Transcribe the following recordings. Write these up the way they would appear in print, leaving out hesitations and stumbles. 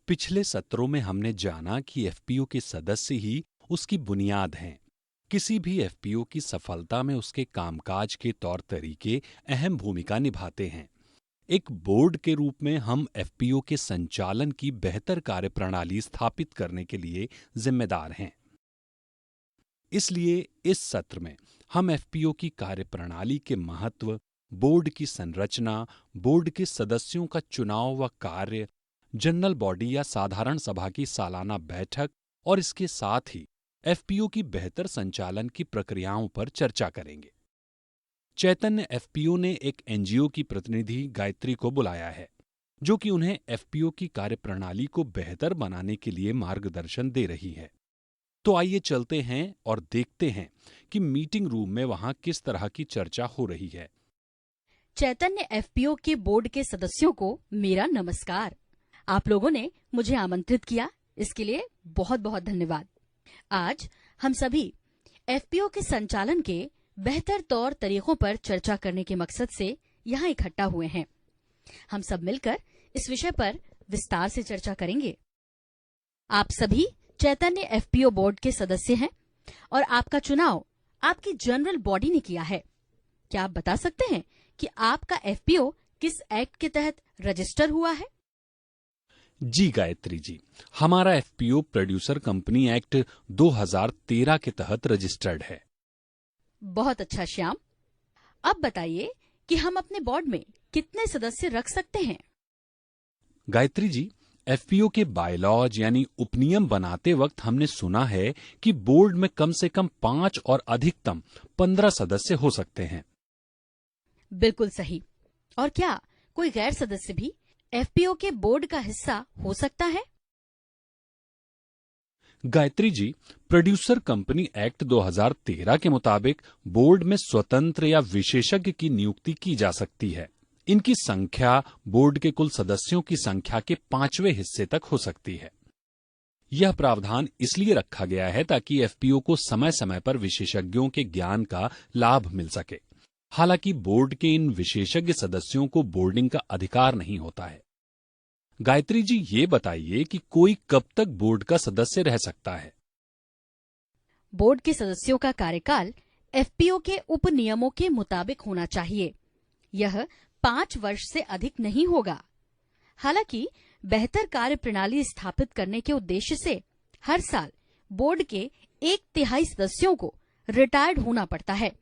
पिछले सत्रों में हमने जाना कि एफपीओ के सदस्य ही उसकी बुनियाद हैं। किसी भी एफपीओ की सफलता में उसके कामकाज के तौर तरीके अहम भूमिका निभाते हैं। एक बोर्ड के रूप में हम एफपीओ के संचालन की बेहतर कार्यप्रणाली स्थापित करने के लिए जिम्मेदार हैं। इसलिए इस सत्र में हम एफपीओ की कार्यप्रणाली के महत्व, बोर्ड की संरचना, बोर्ड के सदस्यों का चुनाव व कार्य, जनरल बॉडी या साधारण सभा की सालाना बैठक और इसके साथ ही एफपीओ की बेहतर संचालन की प्रक्रियाओं पर चर्चा करेंगे। चैतन्य एफपीओ ने एक एनजीओ की प्रतिनिधि गायत्री को बुलाया है, जो कि उन्हें एफपीओ की कार्यप्रणाली को बेहतर बनाने के लिए मार्गदर्शन दे रही है। तो आइए चलते हैं और देखते हैं कि मीटिंग रूम में वहां किस तरह की चर्चा हो रही है। चैतन्य एफपीओ के बोर्ड के सदस्यों को मेरा नमस्कार। आप लोगों ने मुझे आमंत्रित किया, इसके लिए बहुत बहुत धन्यवाद। आज हम सभी एफपीओ के संचालन के बेहतर तौर तरीकों पर चर्चा करने के मकसद से यहाँ इकट्ठा हुए हैं। हम सब मिलकर इस विषय पर विस्तार से चर्चा करेंगे। आप सभी चैतन्य एफपीओ बोर्ड के सदस्य हैं और आपका चुनाव आपकी जनरल बॉडी ने किया है। क्या आप बता सकते हैं कि आपका एफपीओ किस एक्ट के तहत रजिस्टर हुआ है? जी गायत्री जी, हमारा एफपीओ प्रोड्यूसर कंपनी एक्ट 2013 के तहत रजिस्टर्ड है। बहुत अच्छा श्याम। अब बताइए कि हम अपने बोर्ड में कितने सदस्य रख सकते हैं? गायत्री जी, एफपीओ के बायलॉज यानी उपनियम बनाते वक्त हमने सुना है कि बोर्ड में कम से कम 5 और अधिकतम 15 सदस्य हो सकते हैं। बिल्कुल सही। और क्या कोई गैर सदस्य भी एफपीओ के बोर्ड का हिस्सा हो सकता है? Gayatri ji, producer company act 2013 के मुताबिक बोर्ड में स्वतंत्र या विशेषज्ञ की नियुक्ति की जा सकती है। इनकी संख्या बोर्ड के कुल सदस्यों की संख्या के 5वें हिस्से तक हो सकती है। यह प्रावधान इसलिए रखा गया है ताकि एफपीओ को समय समय पर विशेषज्ञों के ज्ञान का लाभ मिल सके। हालांकि बोर्ड के इन विशेषज्ञ सदस्यों को बोर्डिंग का अधिकार नहीं होता है। गायत्री जी, ये बताइए कि कोई कब तक बोर्ड का सदस्य रह सकता है? बोर्ड के सदस्यों का कार्यकाल एफपीओ के उपनियमों के मुताबिक होना चाहिए। यह 5 वर्ष से अधिक नहीं होगा। हालांकि बेहतर कार्य प्रणाली स्थापित करने के उद्देश्य से हर साल बोर्ड के 1/3 सदस्यों को रिटायर्ड होना पड़ता है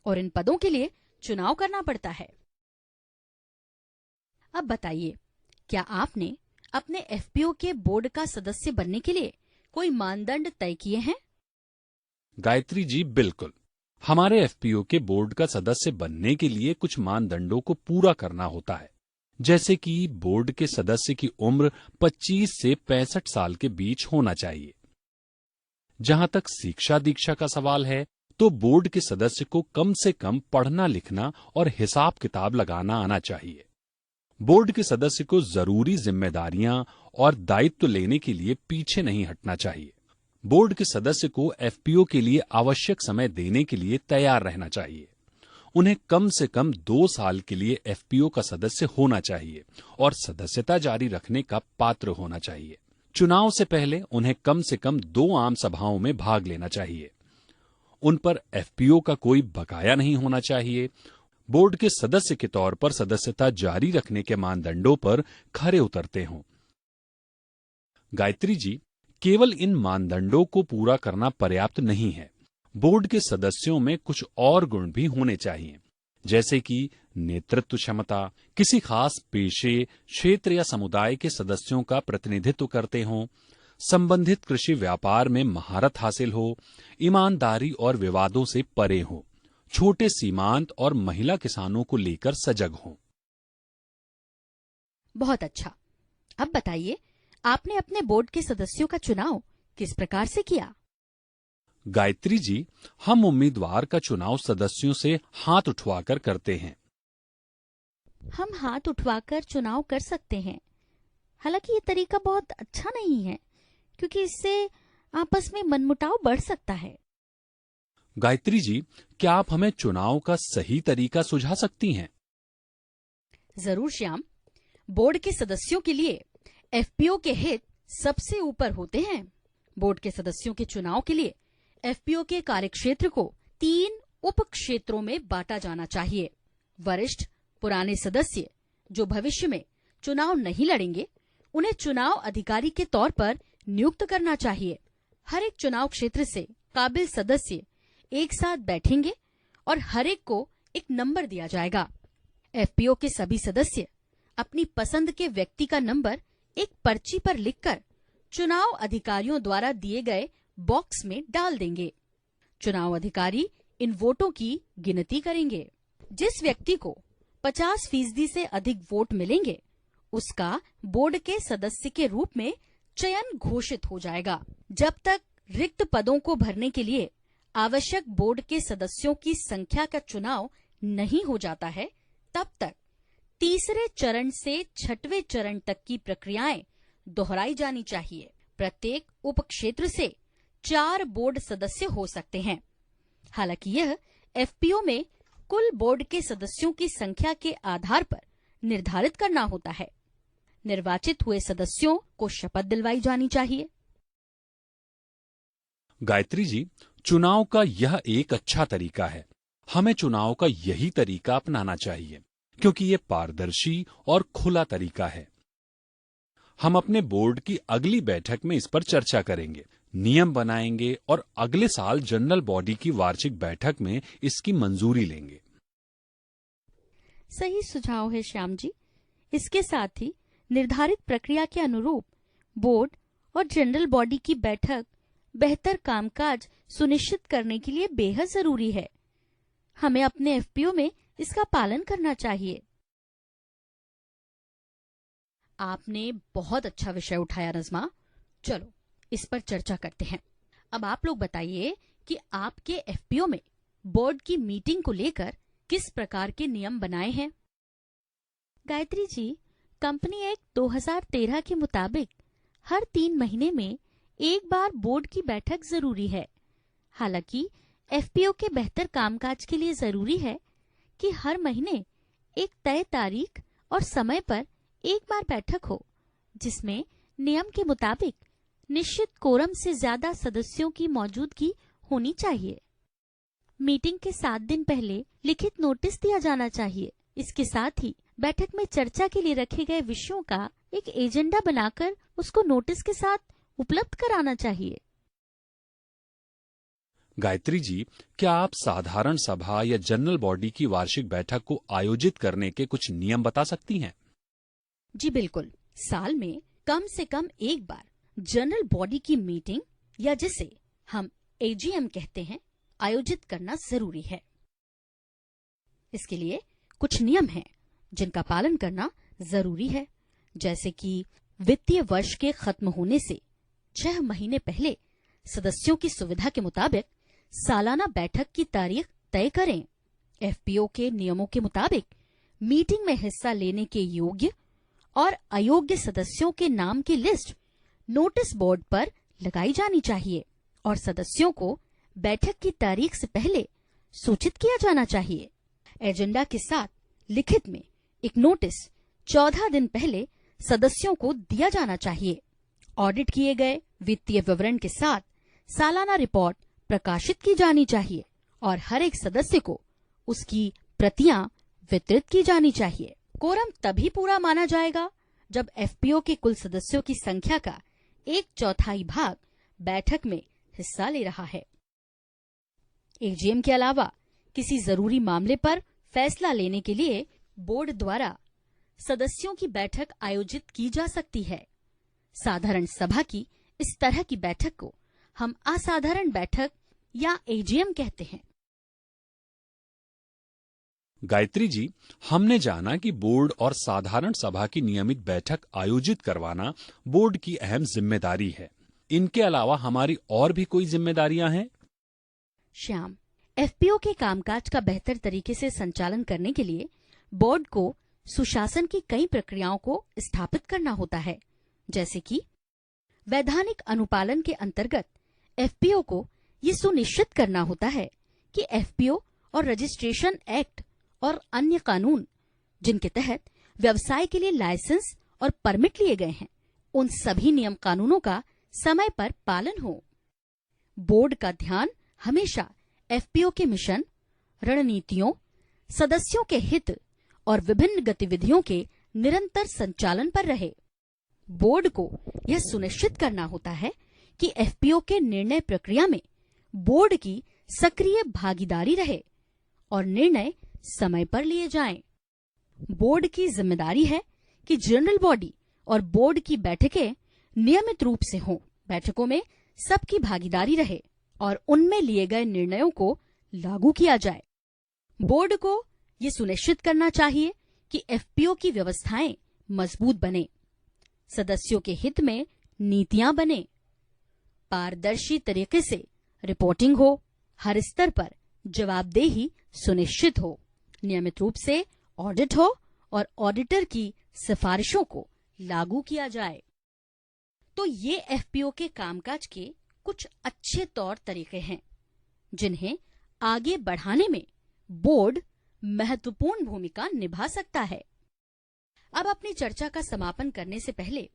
और इन पदों के लिए चुनाव करना पड़ता है। अब बताइए, क्या आपने अपने एफपीओ के बोर्ड का सदस्य बनने के लिए कोई मानदंड तय किए हैं? गायत्री जी, बिल्कुल। हमारे एफपीओ के बोर्ड का सदस्य बनने के लिए कुछ मानदंडों को पूरा करना होता है, जैसे कि बोर्ड के सदस्य की उम्र 25 से 65 साल के बीच होना चाहिए। जहां तक शिक्षा दीक्षा का सवाल है, तो बोर्ड के सदस्य को कम से कम पढ़ना लिखना और हिसाब किताब लगाना आना चाहिए। बोर्ड के सदस्य को जरूरी जिम्मेदारियां और दायित्व लेने के लिए पीछे नहीं हटना चाहिए। बोर्ड के सदस्य को एफपीओ के लिए आवश्यक समय देने के लिए तैयार रहना चाहिए। उन्हें कम से कम 2 साल के लिए एफपीओ का सदस्य होना चाहिए और सदस्यता जारी रखने का पात्र होना चाहिए। चुनाव से पहले उन्हें कम से कम 2 आम सभाओं में भाग लेना चाहिए। उन पर एफपीओ का कोई बकाया नहीं होना चाहिए। बोर्ड के सदस्य के तौर पर सदस्यता जारी रखने के मानदंडों पर खरे उतरते हों। गायत्री जी, केवल इन मानदंडों को पूरा करना पर्याप्त नहीं है। बोर्ड के सदस्यों में कुछ और गुण भी होने चाहिए, जैसे कि नेतृत्व क्षमता, किसी खास पेशे, क्षेत्र या समुदाय के सदस्यों का प्रतिनिधित्व करते हों, संबंधित कृषि व्यापार में महारत हासिल हो, ईमानदारी और विवादों से परे हो, छोटे सीमांत और महिला किसानों को लेकर सजग हों। बहुत अच्छा। अब बताइए, आपने अपने बोर्ड के सदस्यों का चुनाव किस प्रकार से किया? गायत्री जी, हम उम्मीदवार का चुनाव सदस्यों से हाथ उठवाकर करते हैं। हम हाथ उठवाकर चुनाव कर सकते हैं। हालांकि ये तरीका बहुत अच्छा नहीं है, क्योंकि इससे आपस में मनमुटाव बढ़ सकता है। गायत्री जी, क्या आप हमें चुनाव का सही तरीका सुझा सकती हैं? जरूर श्याम। बोर्ड के सदस्यों के लिए एफपीओ के हित सबसे ऊपर होते हैं। बोर्ड के सदस्यों के चुनाव के लिए एफपीओ के कार्यक्षेत्र को 3 उप क्षेत्रों में बांटा जाना चाहिए। वरिष्ठ पुराने सदस्य जो भविष्य में चुनाव नहीं लड़ेंगे, उन्हें चुनाव अधिकारी के तौर पर नियुक्त करना चाहिए। हर एक चुनाव क्षेत्र से काबिल सदस्य एक साथ बैठेंगे और हर एक को एक नंबर दिया जाएगा। एफपीओ के सभी सदस्य अपनी पसंद के व्यक्ति का नंबर एक पर्ची पर लिखकर चुनाव अधिकारियों द्वारा दिए गए बॉक्स में डाल देंगे। चुनाव अधिकारी इन वोटों की गिनती करेंगे। जिस व्यक्ति को 50% से अधिक वोट मिलेंगे, उसका बोर्ड के सदस्य के रूप में चयन घोषित हो जाएगा। जब तक रिक्त पदों को भरने के लिए आवश्यक बोर्ड के सदस्यों की संख्या का चुनाव नहीं हो जाता है, तब तक तीसरे चरण से 6वें चरण तक की प्रक्रियाएं दोहराई जानी चाहिए। प्रत्येक उप क्षेत्र से 4 बोर्ड सदस्य हो सकते हैं। हालांकि यह एफपीओ में कुल बोर्ड के सदस्यों की संख्या के आधार पर निर्धारित करना होता है। निर्वाचित हुए सदस्यों को शपथ दिलवाई जानी चाहिए। गायत्री जी, चुनाव का यह एक अच्छा तरीका है। हमें चुनाव का यही तरीका अपनाना चाहिए, क्योंकि ये पारदर्शी और खुला तरीका है। हम अपने बोर्ड की अगली बैठक में इस पर चर्चा करेंगे, नियम बनाएंगे और अगले साल जनरल बॉडी की वार्षिक बैठक में इसकी मंजूरी लेंगे। सही सुझाव है श्याम जी। इसके साथ ही निर्धारित प्रक्रिया के अनुरूप बोर्ड और जनरल बॉडी की बैठक बेहतर कामकाज सुनिश्चित करने के लिए बेहद जरूरी है। हमें अपने एफपीओ में इसका पालन करना चाहिए। आपने बहुत अच्छा विषय उठाया नज़मा। चलो इस पर चर्चा करते हैं। अब आप लोग बताइए कि आपके एफपीओ में बोर्ड की मीटिंग को लेकर किस प्रकार के नियम बनाए हैं। गायत्री जी, कंपनी एक्ट 2013 के मुताबिक हर 3 महीने में एक बार बोर्ड की बैठक जरूरी है। हालांकि एफपीओ के बेहतर कामकाज के लिए जरूरी है कि हर महीने एक तय तारीख और समय पर एक बार बैठक हो, जिसमें नियम के मुताबिक निश्चित कोरम से ज्यादा सदस्यों की मौजूदगी होनी चाहिए। मीटिंग के 7 दिन पहले लिखित नोटिस दिया जाना चाहिए। इसके साथ ही बैठक में चर्चा के लिए रखे गए विषयों का एक एजेंडा बनाकर उसको नोटिस के साथ उपलब्ध कराना चाहिए। गायत्री जी, क्या आप साधारण सभा या जनरल बॉडी की वार्षिक बैठक को आयोजित करने के कुछ नियम बता सकती हैं? जी बिल्कुल। साल में कम से कम एक बार जनरल बॉडी की मीटिंग, या जिसे हम एजीएम कहते हैं, आयोजित करना जरूरी है। इसके लिए कुछ नियम हैं जिनका पालन करना जरूरी है, जैसे कि वित्तीय वर्ष के खत्म होने से 6 महीने पहले सदस्यों की सुविधा के मुताबिक सालाना बैठक की तारीख तय करें। एफपीओ के नियमों के मुताबिक मीटिंग में हिस्सा लेने के योग्य और अयोग्य सदस्यों के नाम की लिस्ट नोटिस बोर्ड पर लगाई जानी चाहिए और सदस्यों को बैठक की तारीख से पहले सूचित किया जाना चाहिए। एजेंडा के साथ लिखित में एक नोटिस 14 दिन पहले सदस्यों को दिया जाना चाहिए। ऑडिट किए गए वित्तीय विवरण के साथ सालाना रिपोर्ट प्रकाशित की जानी चाहिए और हर एक सदस्य को उसकी प्रतियां वितरित की जानी चाहिए। कोरम तभी पूरा माना जाएगा जब एफपीओ के कुल सदस्यों की संख्या का 1/4 भाग बैठक में हिस्सा ले रहा है। एजीएम के अलावा किसी जरूरी मामले पर फैसला लेने के लिए बोर्ड द्वारा सदस्यों की बैठक आयोजित की जा सकती है। साधारण सभा की इस तरह की बैठक को हम असाधारण बैठक या एजीएम कहते हैं। गायत्री जी, हमने जाना कि बोर्ड और साधारण सभा की नियमित बैठक आयोजित करवाना बोर्ड की अहम जिम्मेदारी है। इनके अलावा हमारी और भी कोई जिम्मेदारियां हैं? श्याम, एफपीओ के कामकाज का बेहतर तरीके से संचालन करने के लिए बोर्ड को सुशासन की कई प्रक्रियाओं को स्थापित करना होता है, जैसे कि वैधानिक अनुपालन के अंतर्गत एफपीओ को ये सुनिश्चित करना होता है कि एफपीओ और रजिस्ट्रेशन एक्ट और अन्य कानून जिनके तहत व्यवसाय के लिए लाइसेंस और परमिट लिए गए हैं, उन सभी नियम कानूनों का समय पर पालन हो। बोर्ड का ध्यान हमेशा एफपीओ के मिशन, रणनीतियों, सदस्यों के हित और विभिन्न गतिविधियों के निरंतर संचालन पर रहे। बोर्ड को यह सुनिश्चित करना होता है कि एफपीओ के निर्णय प्रक्रिया में बोर्ड की सक्रिय भागीदारी रहे और निर्णय समय पर लिए जाएं। बोर्ड की जिम्मेदारी है कि जनरल बॉडी और बोर्ड की बैठकें नियमित रूप से हों। बैठकों में सबकी भागीदारी रहे और उनमें लिए गए निर्णयों को लागू किया जाए। बोर्ड को ये सुनिश्चित करना चाहिए कि एफपीओ की व्यवस्थाएं मजबूत बने, सदस्यों के हित में नीतियां बने, पारदर्शी तरीके से रिपोर्टिंग हो, हर स्तर पर जवाबदेही सुनिश्चित हो, नियमित रूप से ऑडिट हो और ऑडिटर की सिफारिशों को लागू किया जाए। तो ये एफपीओ के कामकाज के कुछ अच्छे तौर तरीके हैं जिन्हें आगे बढ़ाने में बोर्ड महत्वपूर्ण भूमिका निभा सकता है। अब अपनी चर्चा का समापन करने से पहले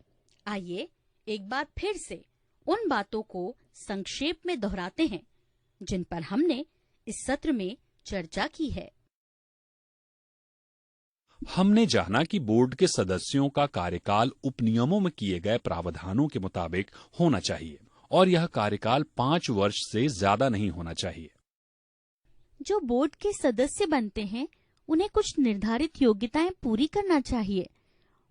आइए एक बार फिर से उन बातों को संक्षेप में दोहराते हैं जिन पर हमने इस सत्र में चर्चा की है। हमने जाना कि बोर्ड के सदस्यों का कार्यकाल उपनियमों में किए गए प्रावधानों के मुताबिक होना चाहिए और यह कार्यकाल 5 वर्ष से ज्यादा नहीं होना चाहिए। जो बोर्ड के सदस्य बनते हैं उन्हें कुछ निर्धारित योग्यताएं पूरी करना चाहिए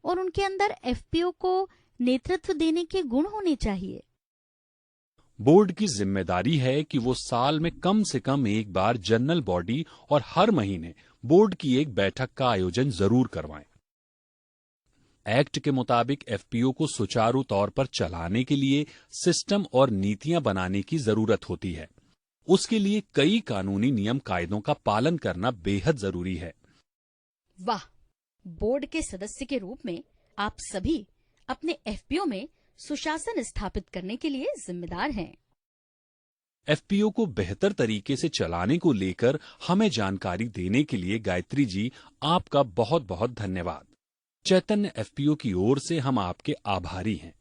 और उनके अंदर एफपीओ को नेतृत्व देने के गुण होने चाहिए। बोर्ड की जिम्मेदारी है कि वो साल में कम से कम एक बार जनरल बॉडी और हर महीने बोर्ड की एक बैठक का आयोजन जरूर करवाएं। एक्ट के मुताबिक एफपीओ को सुचारू तौर पर चलाने के लिए सिस्टम और नीतियां बनाने की जरूरत होती है। उसके लिए कई कानूनी नियम कायदों का पालन करना बेहद जरूरी है। वाह! बोर्ड के सदस्य के रूप में आप सभी अपने एफपीओ में सुशासन स्थापित करने के लिए जिम्मेदार हैं। एफपीओ को बेहतर तरीके से चलाने को लेकर हमें जानकारी देने के लिए गायत्री जी आपका बहुत बहुत धन्यवाद। चैतन्य एफपीओ की ओर से हम आपके आभारी हैं।